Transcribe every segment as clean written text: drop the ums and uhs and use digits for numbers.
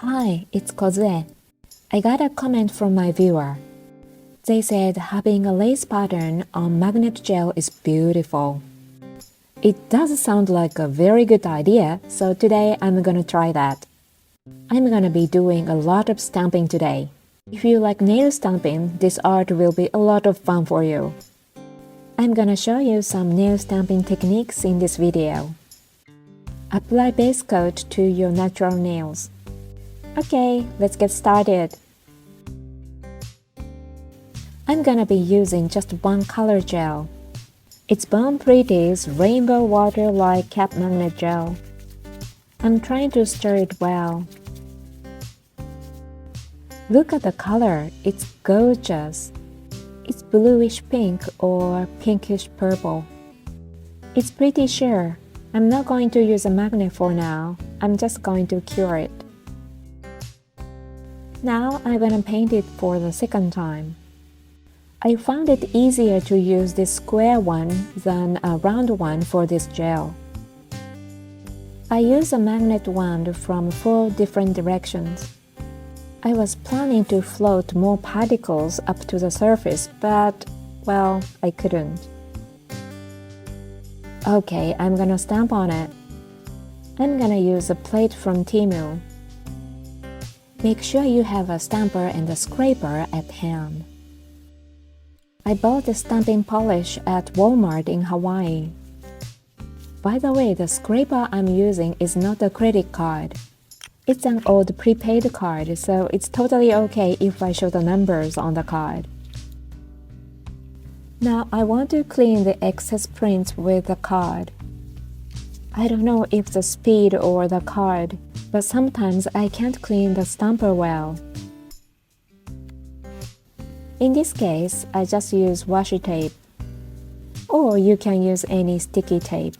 Hi, it's Kozue. I got a comment from my viewer. They said having a lace pattern on magnet gel is beautiful. It does sound like a very good idea, so today I'm gonna try that. I'm gonna be doing a lot of stamping today. If you like nail stamping, this art will be a lot of fun for you. I'm gonna show you some nail stamping techniques in this video. Apply base coat to your natural nails. Okay, let's get started. I'm gonna be using just one color gel. It's Bon Pretty's Rainbow Water Light Cap Magnet Gel. I'm trying to stir it well. Look at the color, it's gorgeous. It's bluish pink or pinkish purple. It's pretty sheer. I'm not going to use a magnet for now. I'm just going to cure it. Now I'm gonna paint it for the second time. I found it easier to use this square one than a round one for this gel. I use a magnet wand from 4 different directions. I was planning to float more particles up to the surface, but, well, I couldn't. Okay, I'm gonna stamp on it. I'm gonna use a plate from Temu. Make sure you have a stamper and a scraper at hand. I bought the stamping polish at Walmart in Hawaii. By the way, the scraper I'm using is not a credit card. It's an old prepaid card, so it's totally okay if I show the numbers on the card. Now I want to clean the excess prints with the card. I don't know if the speed or the card, but sometimes I can't clean the stamper well. In this case, I just use washi tape, or you can use any sticky tape.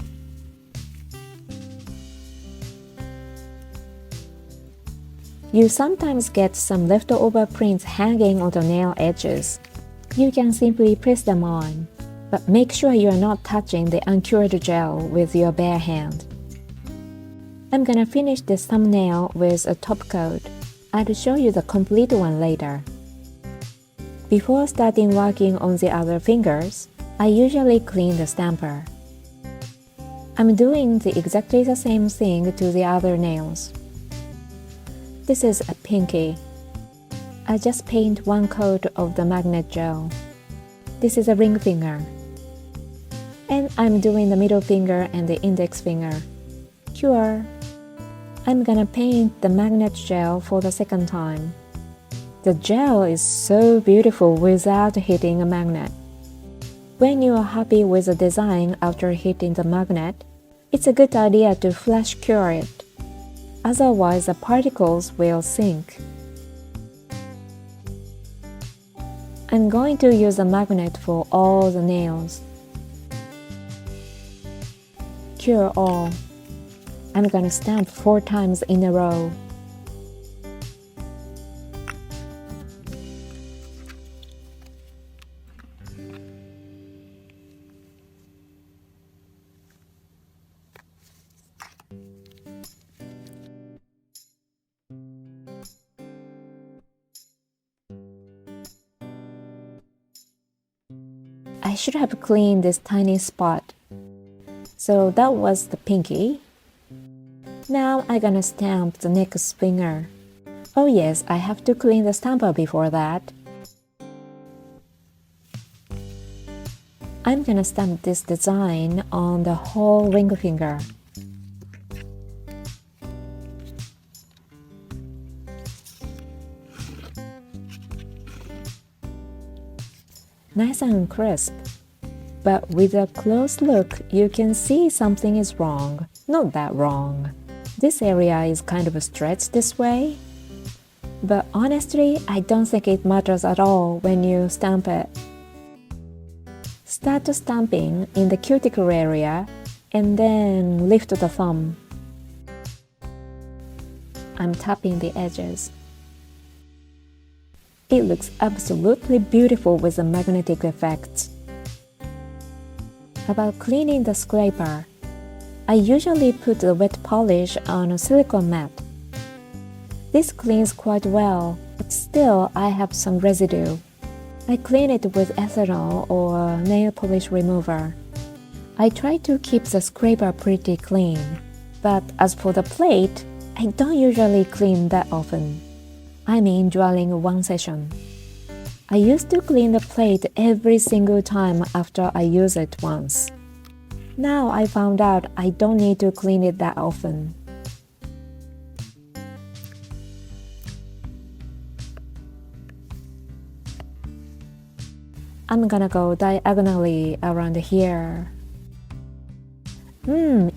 You sometimes get some leftover prints hanging on the nail edges. You can simply press them on, but make sure you are not touching the uncured gel with your bare hand. I'm gonna finish this thumbnail with a top coat. I'll show you the complete one later. Before starting working on the other fingers, I usually clean the stamper. I'm doing exactly the same thing to the other nails. This is a pinky. I just paint one coat of the magnet gel. This is a ring finger. And I'm doing the middle finger and the index finger. Cure. I'm gonna paint the magnet gel for the second time. The gel is so beautiful without hitting a magnet. When you are happy with the design after hitting the magnet, it's a good idea to flash cure it. Otherwise, the particles will sink. I'm going to use a magnet for all the nails. Cure all. I'm gonna stamp 4 times in a row. I should have cleaned this tiny spot. So that was the pinky. Now I'm gonna stamp the next finger. Oh yes, I have to clean the stamper before that. I'm gonna stamp this design on the whole ring finger. Nice and crisp. But with a close look, you can see something is wrong. Not that wrong. This area is kind of stretched this way. But honestly, I don't think it matters at all when you stamp it. Start stamping in the cuticle area and then lift the thumb. I'm tapping the edges. It looks absolutely beautiful with the magnetic effects. About cleaning the scraper, I usually put the wet polish on a silicone mat. This cleans quite well, but still I have some residue. I clean it with ethanol or nail polish remover. I try to keep the scraper pretty clean, but as for the plate, I don't usually clean that often. I mean during one session. I used to clean the plate every single time after I use it once. Now I found out I don't need to clean it that often. I'm gonna go diagonally around here.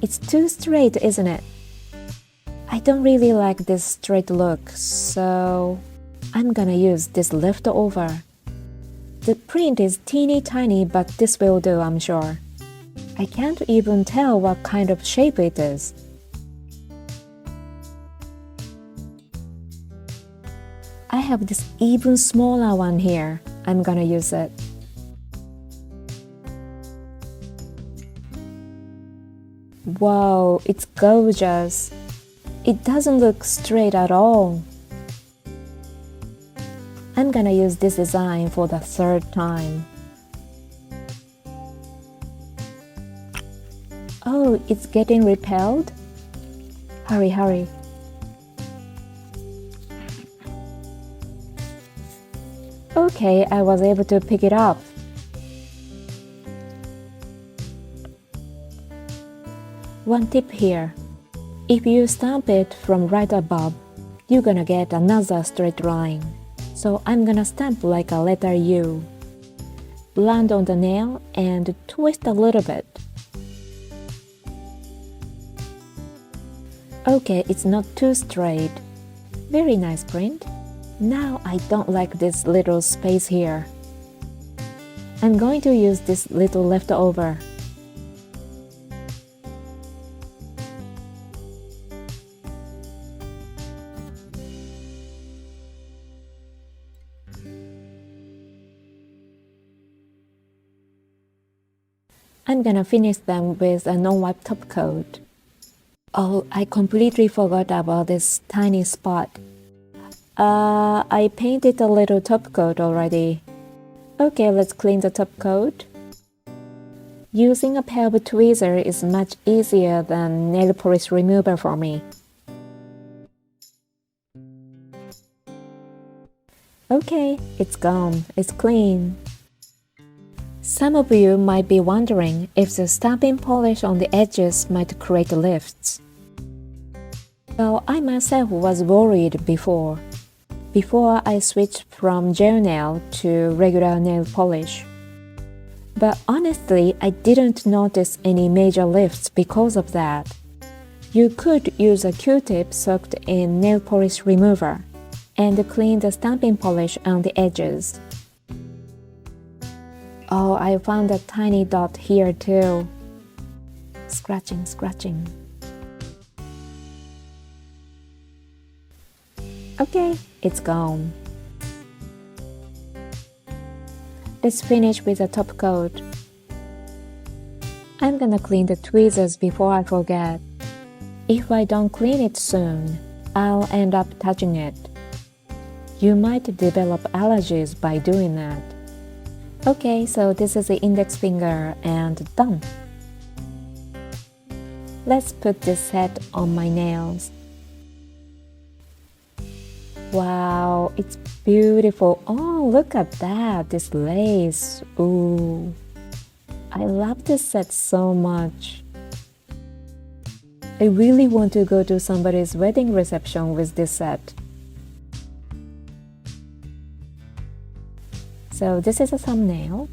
It's too straight, isn't it? I don't really like this straight look, so I'm gonna use this leftover. The print is teeny tiny, but this will do, I'm sure. I can't even tell what kind of shape it is. I have this even smaller one here. I'm gonna use it. Wow, it's gorgeous. It doesn't look straight at all. I'm gonna use this design for the third time. Oh, it's getting repelled? Hurry, hurry. Okay, I was able to pick it up. One tip here. If you stamp it from right above, you're gonna get another straight line. So I'm gonna stamp like a letter U. Blend on the nail and twist a little bit. Okay, it's not too straight. Very nice print. Now I don't like this little space here. I'm going to use this little leftover. I'm gonna finish them with a non-wipe top coat. Oh, I completely forgot about this tiny spot. I painted a little top coat already. Okay, let's clean the top coat. Using a pair of tweezers is much easier than nail polish remover for me. Okay, it's gone. It's clean. Some of you might be wondering if the stamping polish on the edges might create lifts. Well, I myself was worried before I switched from gel nail to regular nail polish. But honestly, I didn't notice any major lifts because of that. You could use a Q-tip soaked in nail polish remover and clean the stamping polish on the edges. Oh, I found a tiny dot here too. Scratching, scratching. Okay, it's gone. Let's finish with a top coat. I'm gonna clean the tweezers before I forget. If I don't clean it soon, I'll end up touching it. You might develop allergies by doing that. Okay, so this is the index finger and done. Let's put this set on my nails. Wow, it's beautiful. Oh, look at that, this lace. Ooh, I love this set so much. I really want to go to somebody's wedding reception with this set. So this is a thumbnail.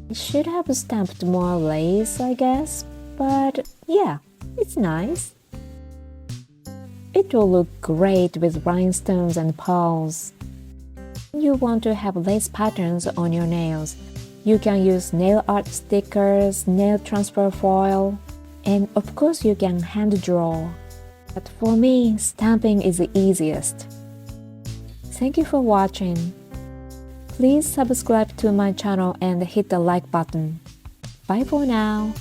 I should have stamped more lace, I guess, but yeah, it's nice. It will look great with rhinestones and pearls. You want to have lace patterns on your nails. You can use nail art stickers, nail transfer foil, and of course you can hand draw. But for me, stamping is the easiest. Thank you for watching. Please subscribe to my channel and hit the like button. Bye for now.